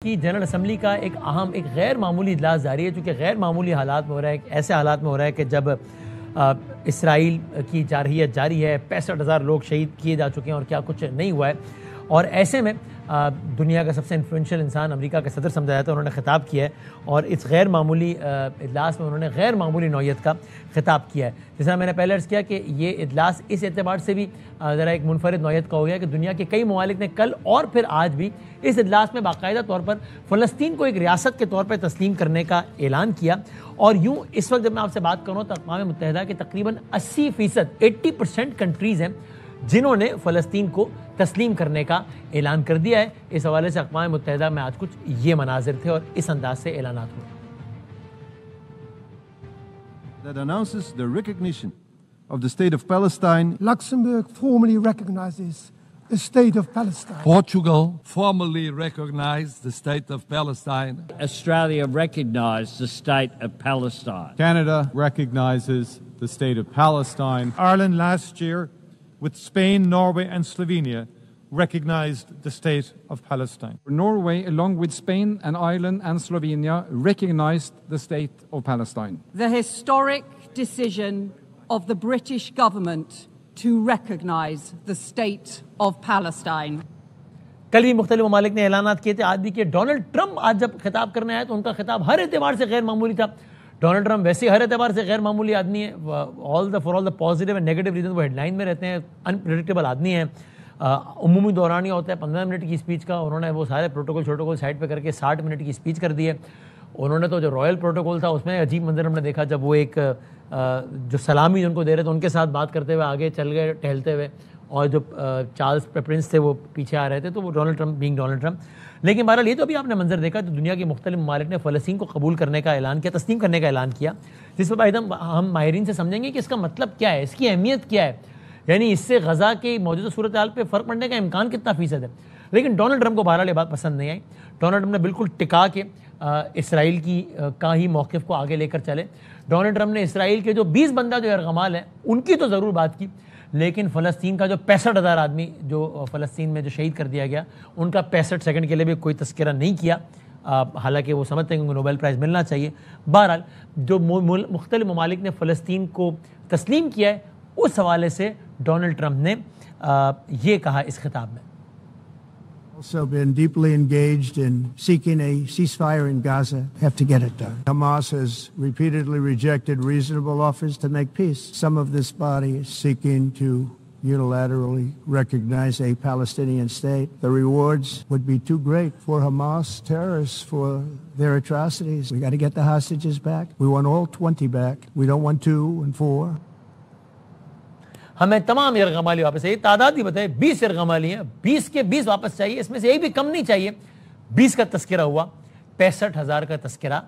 की general assembly का एक अहम, एक गैर मामूली इजलास जारी है, चूँकि गैर मामूली हालात में हो रहा है, ऐसे हालात में हो रहा है कि जब इसराइल की जारहियत जारी है, 65,000 लोग शहीद किए जा चुके हैं और क्या कुछ नहीं हुआ है। और ऐसे में दुनिया का सबसे इन्फ्लुएंशियल इंसान अमेरिका के सदर समझा जाता है, उन्होंने खिताब किया है और इस गैर मामूली इजलास में उन्होंने गैर मामूली नौयत का खिताब किया है। जैसा मैंने पहले अर्ज़ किया कि ये इजलास इस एतबार से भी ज़रा एक मुनफरिद नौयत का हो गया कि दुनिया के कई ममालिक ने कल और फिर आज भी इस इजलास में बाकायदा तौर पर फ़लस्तीन को एक रियासत के तौर पर तस्लीम करने का ऐलान किया। और यूँ इस वक्त जब मैं आपसे बात करूँ तो अक़वाम मुत्तहिदा के तकरीबन 80% 80% कंट्रीज़ हैं जिन्होंने फ़लस्तीन को तस्लीम करने का ऐलान कर दिया है। इस हवाले से अक़वाम मुत्तहिदा में आज कुछ ये मनाजिर थे और इस अंदाज से ऐलानात हुए। That announces the recognition of the state of Palestine. Luxembourg formally recognizes the state of Palestine. Portugal formally recognized the state of Palestine. Australia recognized the state of Palestine. Canada recognizes the state of Palestine. Ireland last year, with Spain, Norway and Slovenia, recognized the state of Palestine. Norway, along with Spain and Ireland and Slovenia, recognized the state of Palestine. The historic decision of the British government to recognize the state of Palestine. कल भी मुख्तलिफ ममालिक ने ऐलानात किए थे, आज भी किए। डोनाल्ड ट्रंप आज जब खिताब करने आए तो उनका खिताब हर एतबार से गैर मामूली था। डोनाल्ड ट्रंप वैसे हर एतबार से गैर मामूली आदमी है। For all the positive and negative reason वो हेडलाइन में रहते हैं, अनप्रेडिक्टेबल आदमी है। उमूमी दौरानिया होता है 15 मिनट की स्पीच का, उन्होंने वो सारे प्रोटोकॉल साइड पे करके 60 मिनट की स्पीच कर दी है। उन्होंने तो जो रॉयल प्रोटोकॉल था उसमें अजीब मंजर हमने देखा जब वो एक जो सलामी उनको दे रहे थे उनके साथ बात करते हुए आगे चल गए टहलते हुए, और जो चार्ल्स प्रिंस थे वो पीछे आ रहे थे। तो वो Donald Trump being Donald Trump. लेकिन बहरहाल ये तो अभी आपने मंजर देखा तो दुनिया के मुख्तलिफ ममालिक ने फ़लस्तीन को कबूल करने का ऐलान किया, तस्लीम करने का ऐलान किया, जिस पर एकदम हम माहिरीन से समझेंगे कि इसका मतलब क्या है, इसकी अहमियत क्या है, यानी इससे गज़ा की मौजूदा सूरत हाल पर फ़र्क पड़ने का इम्कान कितना फ़ीसद है। लेकिन डोनाल्ड ट्रंप को बहरहाल ये बात पसंद नहीं आई। डोनाल्ड ट्रंप ने बिल्कुल टिका के इसराइल की का ही मौक़िफ़ को आगे लेकर चले। डोनाल्ड ट्रंप ने इसराइल के जो 20 बंदा जो यरगमाल हैं उनकी तो ज़रूर बात की, लेकिन फ़लस्तीन का जो 65,000 आदमी जो फ़लस्तीन में जो शहीद कर दिया गया उनका 65 सेकंड के लिए भी कोई तस्करा नहीं किया। हालांकि वो समझते हैं कि उनको नोबेल प्राइज़ मिलना चाहिए। बहरहाल जो मुख्तलिफ ममालिक ने फ़लस्तीन को तस्लीम किया है उस हवाले से डोनाल्ड ट्रंप ने ये कहा इस खिताब में। Also been deeply engaged in seeking a ceasefire in Gaza. Have to get it done. Hamas has repeatedly rejected reasonable offers to make peace. Some of this body is seeking to unilaterally recognize a Palestinian state. The rewards would be too great for Hamas terrorists for their atrocities. We got to get the hostages back. We want all 20 back. We don't want 2 and 4. हमें तमाम यरगमाली वापस चाहिए। तादाद भी बताए 20 यरगमाली हैं, 20 के 20 वापस चाहिए, इसमें से एक भी कम नहीं चाहिए। 20 का तस्करा हुआ, 65,000 का तस्करा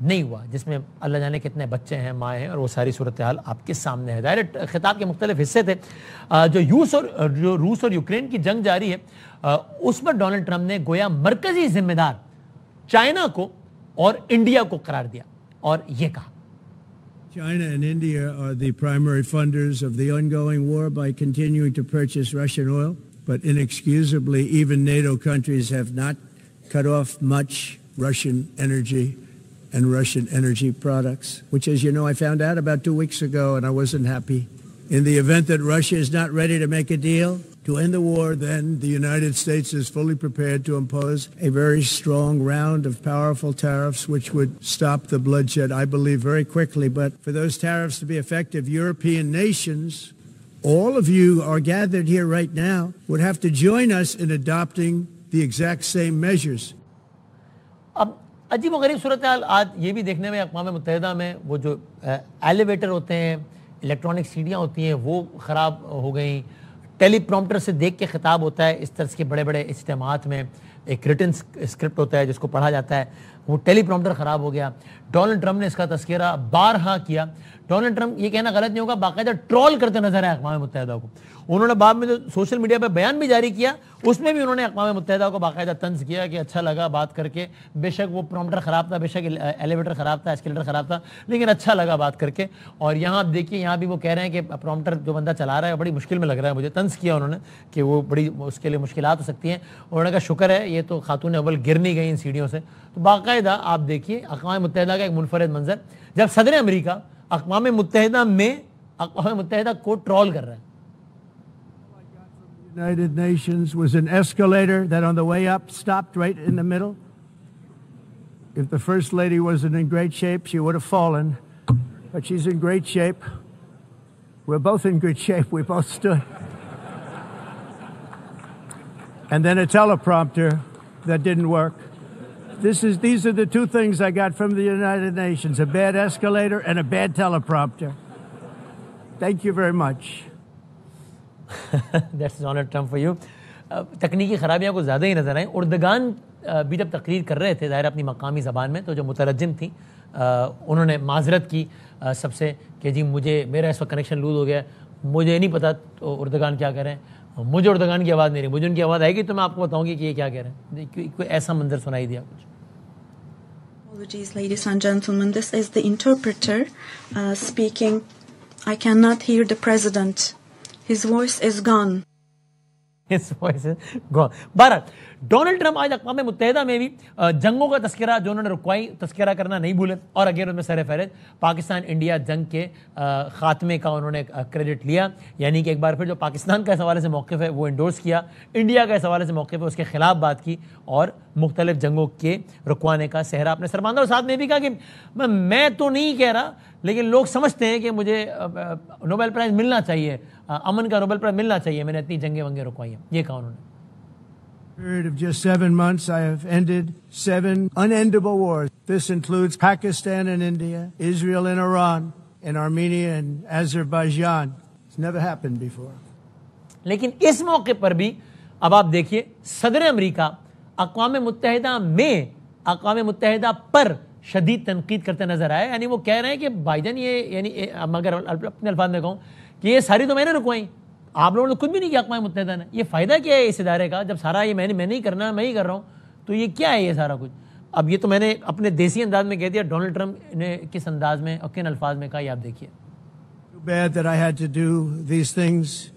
नहीं हुआ, जिसमें अल्लाह जाने कितने बच्चे हैं, माएँ हैं, और वो सारी सूरत हाल आपके सामने है। डायरेक्ट खिताब के मुख्तलिफ हिस्से थे। जो रूस और यूक्रेन की जंग जारी है उस पर डोनाल्ड ट्रंप ने गोया मरकजी जिम्मेदार चाइना को और इंडिया को करार दिया और ये कहा, China and India are the primary funders of the ongoing war by continuing to purchase Russian oil, but inexcusably even NATO countries have not cut off much Russian energy and Russian energy products, which, as you know, I found out about 2 weeks ago and I wasn't happy. In the event that Russia is not ready to make a deal to end the war, then the United States is fully prepared to impose a very strong round of powerful tariffs which would stop the bloodshed, I believe, very quickly. But for those tariffs to be effective, European nations, all of you are gathered here right now, would have to join us in adopting the exact same measures. अब अजीब व गरीब सूरत हाल आज ये भी देखने में अक़वाम मुत्तहिदा में वो जो एलिवेटर होते हैं, इलेक्ट्रॉनिक सीढ़ियाँ होती हैं वो ख़राब हो गई। टेलीप्रॉम्प्टर से देख के खिताब होता है इस तरह के बड़े बड़े इज्तिमात में, एक रिटन स्क्रिप्ट होता है जिसको पढ़ा जाता है, वो टेलीप्रॉम्प्टर ख़राब हो गया। डोनाल्ड ट्रंप ने इसका तस्करा बारहा किया। डोनाल्ड ट्रंप, ये कहना गलत नहीं होगा, बाकायदा ट्रोल करते नजर आए अक़वाम मुत्तहिदा को। उन्होंने बाद में जो सोशल मीडिया पर बयान भी जारी किया, उसमें भी उन्होंने अक़वाम मुत्तहिदा को बाकायदा तंज किया कि अच्छा लगा बात करके, बेशक वो प्रॉम्प्टर ख़राब था, बेशक एलिवेटर ख़राब था, एस्केलेटर ख़राब था, लेकिन अच्छा लगा बात करके। और यहाँ आप देखिए, यहाँ भी वो कह रहे हैं कि प्रॉम्प्टर जो बंदा चला रहा है बड़ी मुश्किल में लग रहा है मुझे, तंज किया उन्होंने कि वो बड़ी उसके लिए मुश्किलात हो सकती हैं। उन्होंने कहा शुक्र है ये तो खातून अव्वल गिर नहीं गई इन सीढ़ियों से। तो बाकायदा आप देखिए अक़वाम मुत्तहिदा का एक मुनफरद मंजर, जब सदर अमेरिका अक़वाम मुत्तहिदा में अक़वाम मुत्तहिदा को ट्रोल कर रहा है। United Nations was an escalator that on the way up stopped right in the middle. If the First Lady wasn't in great shape, she would have fallen, but she's in great shape. We're both in good shape. We both stood. And then a teleprompter that didn't work. These are the two things I got from the United Nations, a bad escalator and a bad teleprompter. Thank you very much. That's Donald Trump for you. तकनीकी खराबियाँ कुछ ज़्यादा ही नज़र आई। उर्दगान भी जब तकरीर कर रहे थे ज़ाहिर अपनी मकामी ज़बान में, तो जो मुतरजम थी उन्होंने माजरत की सबसे कि जी मेरा इस वक्त कनेक्शन लूज हो गया, मुझे नहीं पता तो उर्दगान क्या कह रहे हैं, मुझे उर्दगान की आवाज़ नहीं रही, मुझे उनकी आवाज़ आएगी तो मैं आपको बताऊँगी कि ये क्या कह रहे हैं। कोई ऐसा मंजर सुनाई दिया कुछ। Apologies, ladies and gentlemen. This is the interpreter speaking. I cannot hear the president. His voice is gone. His voice is gone. बहरहाल डोनाल्ड ट्रंप आज अक़वाम मुत्तहिदा में भी जंगों का तस्करा जो उन्होंने रुकवाई, तस्करा करना नहीं भूले, और अगेन उनमें सर फहरिस्त पाकिस्तान इंडिया जंग के ख़ात्मे का उन्होंने क्रेडिट लिया। यानी कि एक बार फिर जो पाकिस्तान का इस हवाले से मौक़िफ़ है वो इंडोर्स किया, इंडिया का इस हवाले से मौक़िफ़ है उसके ख़िलाफ़ बात की, और मुख्तलिफ जंगों के रुकवाने का सेहरा अपने सर बांधा। और साथ में भी कहा कि मैं तो नहीं कह रहा, लेकिन लोग समझते हैं कि मुझे नोबेल प्राइज़ मिलना चाहिए, अमन का नोबेल प्राइज़ मिलना चाहिए, मैंने इतनी जंगें वंगें रुकवाई हैं। ये कहा उन्होंने। period of just 7 months, I have ended 7 unendable wars. This includes Pakistan and India, Israel and Iran, and Armenia and Azerbaijan. It's never happened before. लेकिन इस मौके पर भी अब आप देखिए सदर अमेरिका अक़वाम मुत्तहिदा में अक़वाम मुत्तहिदा पर शदीद तनकीद करते नजर आए। यानी वो कह रहे हैं कि भाईजान ये, यानी अगर अपने अल्फाज में कहूँ कि ये सारी तो मैंने रुकवाई, आप लोगों ने कुछ भी नहीं किया अक़वाम मुत्तहिदा ने। ये फ़ायदा क्या है इस इदारे का जब सारा ये मैं नहीं करना, मैं ही कर रहा हूँ, तो ये क्या है ये सारा कुछ। अब ये तो मैंने अपने देसी अंदाज में कह दिया, डोनाल्ड ट्रंप ने किस अंदाज में और किन अल्फाज में कहा ये आप देखिए। Bad that I had to do these things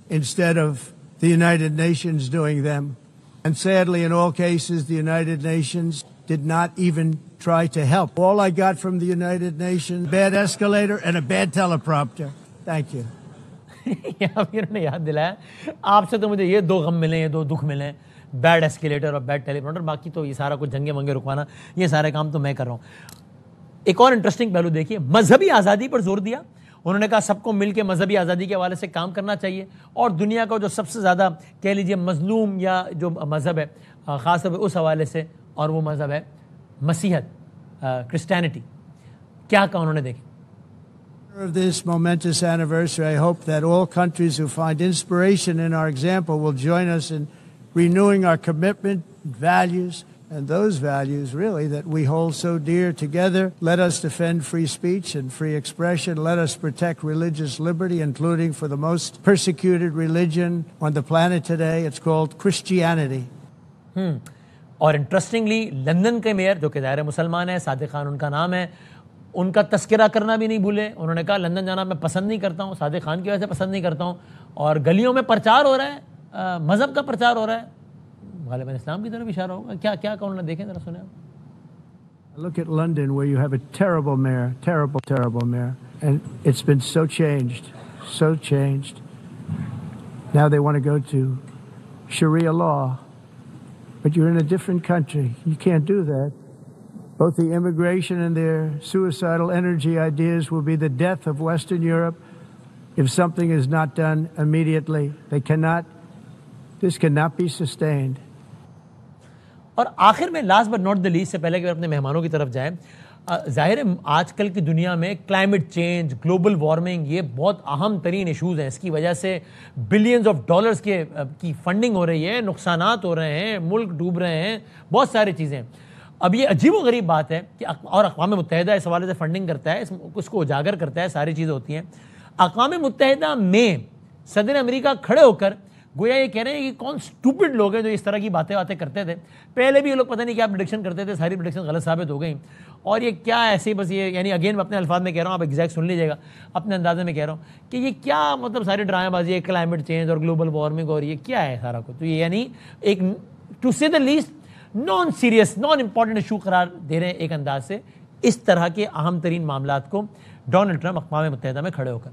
instead of the United Nations doing them. And sadly, in all cases, the United Nations did not even try to help. All I got from the United Nations, bad escalator and a bad teleprompter. Thank you. उन्होंने याद दिलाया आपसे तो मुझे ये 2 गम मिले, ये 2 दुख मिले, बैड एस्केलेटर और बैड टेलीप्रॉम्प्टर, बाकी तो ये सारा कुछ जंगे मंगे रुकवाना, ये सारे काम तो मैं कर रहा हूँ। एक और इंटरेस्टिंग पहलू देखिए, मजहबी आज़ादी पर जोर दिया। उन्होंने कहा सबको मिलकर मजहबी आज़ादी के हवाले से काम करना चाहिए, और दुनिया का जो सबसे ज़्यादा कह लीजिए मजलूम या जो मज़हब है ख़ासतौर पर उस हवाले से, और वो मज़हब है मसीहत, क्रिश्चियनिटी। क्या कहा उन्होंने, देखें। Of this momentous anniversary, I hope that all countries who find inspiration in our example will join us in renewing our commitment, values, and those values really that we hold so dear together. Let us defend free speech and free expression. Let us protect religious liberty, including for the most persecuted religion on the planet today. It's called Christianity. और interestingly London के mayor जो कि ज़ाहिर मुसलमान है, सादिक खान उनका नाम है, उनका तस्करा करना भी नहीं भूले। उन्होंने कहा लंदन जाना मैं पसंद नहीं करता हूँ, सादिक खान की वजह से पसंद नहीं करता हूँ, और गलियों में प्रचार हो रहा है, मज़हब का प्रचार हो रहा है, गालिबन इस्लाम की तरफ इशारा होगा। क्या क्या कहा उन्होंने, देखें जरा, सुने। Look at London, where you have a terrible mayor, terrible mayor, and it's been so changed. Now they want to go to Sharia law, but you're in a different country. You can't do that. Both the immigration and their suicidal energy ideas will be the death of Western Europe if something is not done immediately. This cannot be sustained. और आखिर में last but not the least से पहले कि अपने मेहमानों की तरफ जाएं, जाहिर है आजकल की दुनिया में क्लाइमेट चेंज, ग्लोबल वार्मिंग, ये बहुत अहम तरीन इशूज़ हैं। इसकी वजह से बिलियंस ऑफ डॉलर्स की फंडिंग हो रही है, नुकसानात हो रहे हैं, मुल्क डूब रहे हैं, बहुत सारी चीज़ें। अब ये अजीबोगरीब बात है कि और अक़वाम मुत्तहिदा इस हवाले से फंडिंग करता है, उसको उजागर करता है, सारी चीज़ें होती हैं। अक़वाम मुत्तहिदा में सदर अमेरिका खड़े होकर गोया ये कह रहे हैं कि कौन स्टूपिड लोग हैं जो इस तरह की बातें करते थे। पहले भी ये लोग पता नहीं क्या प्रेडिक्शन करते थे, सारी प्रेडिक्शन गलत साबित हो गई। और ये क्या ऐसे ही बस ये, यानी अगेन मैं अपने अल्फाज में कह रहा हूँ, आप एग्जैक्ट सुन लीजिएगा, अपने अंदाजे में कह रहा हूँ कि ये क्या मतलब सारी ड्रामेबाजी है, क्लाइमेट चेंज और ग्लोबल वार्मिंग और ये क्या है सारा कुछ। तो ये यानी एक टू से the least non serious non important issue करार दे रहे हैं एक अंदाज से इस तरह के अहम तरीन मामलात को डोनाल्ड ट्रंप अक़वाम मुत्तहिदा में खड़े होकर।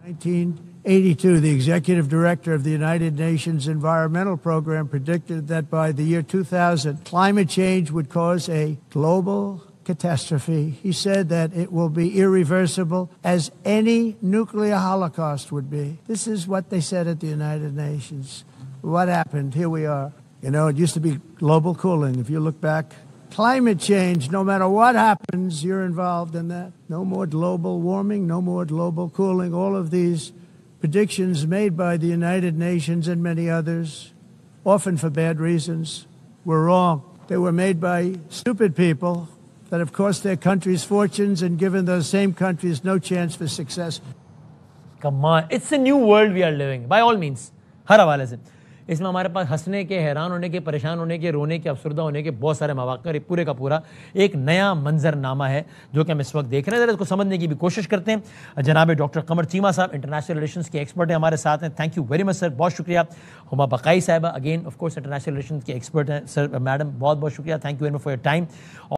1982, the executive director of the United Nations Environmental Program predicted that by the year 2000, climate change would cause a global catastrophe. He said that it will be irreversible, as any nuclear holocaust would be. This is what they said at the United Nations. What happened? Here we are. You know, it used to be global cooling. If you look back, climate change, no matter what happens, you're involved in that. No more global warming, no more global cooling. All of these predictions made by the United Nations and many others, often for bad reasons, were wrong. They were made by stupid people that have cost their countries fortunes and given those same countries no chance for success. Come on, it's a new world we are living, by all means. हर हवाले से इसमें हमारे पास हंसने के, हैरान होने के, परेशान होने के, रोने के, अफसरदा होने के बहुत सारे मौक़े और पूरे का पूरा एक नया मंजरनामा है जो कि हम इस वक्त देख रहे हैं। इसको समझने की भी कोशिश करते हैं। जनाब डॉक्टर कमर चीमा साहब इंटरनेशनल रिलेशंस के एक्सपर्ट हैं, हमारे साथ हैं। Thank you very much sir, बहुत शुक्रिया। हुमा बकाई साहिबा again of course international relations के एक्सपर्ट हैं। सर मैडम बहुत बहुत शुक्रिया, thank you very much for your time.